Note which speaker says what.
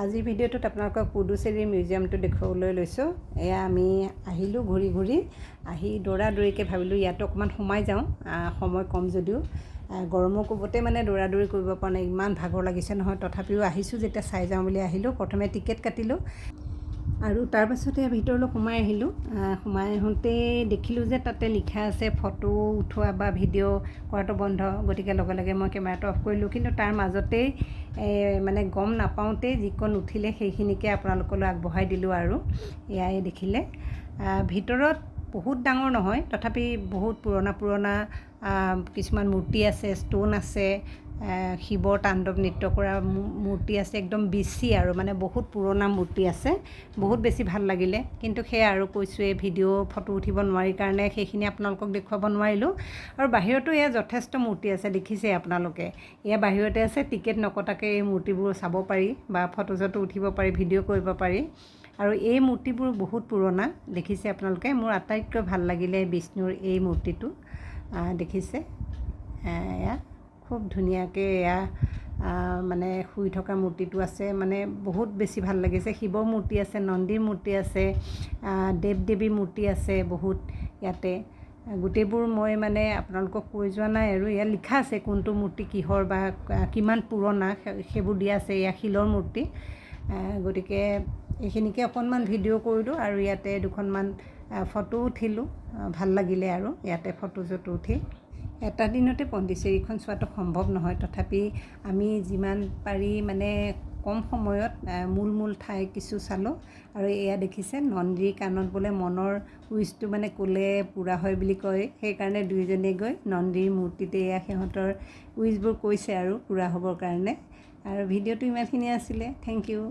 Speaker 1: আজিৰ ভিডিঅ'টোত আপোনালোকক পুডুচেৰী মিউজিয়ামটো দেখুৱাবলৈ লৈছোঁ। এয়া আমি আহিলোঁ ঘূৰি আহি দৌৰাদৌৰিকৈ ভাবিলোঁ ইয়াতো অকণমান সোমাই যাওঁ, সময় কম যদিও গৰমৰ কোবতে মানে দৌৰাদৌৰি কৰিব পৰা নাই, ইমান ভাগৰ লাগিছে নহয়। তথাপিও আহিছোঁ যেতিয়া চাই যাওঁ বুলি আহিলোঁ। প্ৰথমে টিকেট কাটিলোঁ আৰু তাৰ পাছতে ভিতৰলৈ সোমাই আহিলোঁ। সোমাই আহোঁতেই দেখিলোঁ যে তাতে লিখা আছে ফটো উঠোৱা বা ভিডিঅ' কৰাটো বন্ধ। গতিকে লগে লগে মই কেমেৰাটো অফ কৰিলোঁ, কিন্তু তাৰ মাজতেই মানে গম নাপাওঁতেই যিকণ উঠিলে সেইখিনিকে আপোনালোকলৈ আগবঢ়াই দিলোঁ। আৰু এয়াই দেখিলে ভিতৰত বহুত ডাঙৰ নহয়, তথাপি বহুত পুৰণা কিছুমান মূৰ্তি আছে, ষ্টোন আছে, শিৱৰ তাণ্ডৱ নৃত্য কৰা মূৰ্তি আছে, একদম বেছি আৰু মানে বহুত পুৰণা মূৰ্তি আছে। বহুত বেছি ভাল লাগিলে, কিন্তু সেয়া আৰু কৈছোঁৱে ভিডিঅ' ফটো উঠিব নোৱাৰি কাৰণে সেইখিনি আপোনালোকক দেখুৱাব নোৱাৰিলোঁ। আৰু বাহিৰতো এয়া যথেষ্ট মূৰ্তি আছে, দেখিছে আপোনালোকে। এয়া বাহিৰতে আছে, টিকেট নকটাকৈ এই মূৰ্তিবোৰ চাব পাৰি বা ফটো চটো উঠিব পাৰি, ভিডিঅ' কৰিব পাৰি। আৰু এই মূৰ্তিবোৰ বহুত পুৰণা, দেখিছে আপোনালোকে। মোৰ আটাইতকৈ ভাল লাগিলে বিষ্ণুৰ এই মূৰ্তিটো, দেখিছে। এয়া খুব ধুনীয়াকৈ এয়া মানে শুই থকা মূৰ্তিটো আছে, মানে বহুত বেছি ভাল লাগিছে। শিৱৰ মূৰ্তি আছে, নন্দীৰ মূৰ্তি আছে, দেৱ দেৱীৰ মূৰ্তি আছে বহুত ইয়াতে। গোটেইবোৰ মই মানে আপোনালোকক কৈ যোৱা নাই, আৰু ইয়াত লিখা আছে কোনটো মূৰ্তি কিহৰ বা কিমান পুৰণা সেইবোৰ দিয়া আছে। এয়া শিলৰ মূৰ্তি। গতিকে এইখিনিকে অকণমান ভিডিঅ' কৰিলোঁ আৰু ইয়াতে দুখনমান ফটো উঠিলোঁ। ভাল লাগিলে আৰু ইয়াতে ফটো চটো উঠি। এটা দিনতে পণ্ডিচেৰীখন চোৱাটো সম্ভৱ নহয়, তথাপি আমি যিমান পাৰি মানে কম সময়ত মূল ঠাই কিছু চালোঁ। আৰু এয়া দেখিছে নন্দীৰ কাণত বোলে মনৰ উইচটো মানে ক'লে পূৰা হয় বুলি কয়, সেইকাৰণে দুয়োজনে গৈ নন্দীৰ মূৰ্তিতে এয়া সিহঁতৰ উইচবোৰ কৈছে আৰু পূৰা হ'বৰ কাৰণে। আৰু ভিডিঅ'টো ইমানখিনিয়ে আছিলে। Thank U.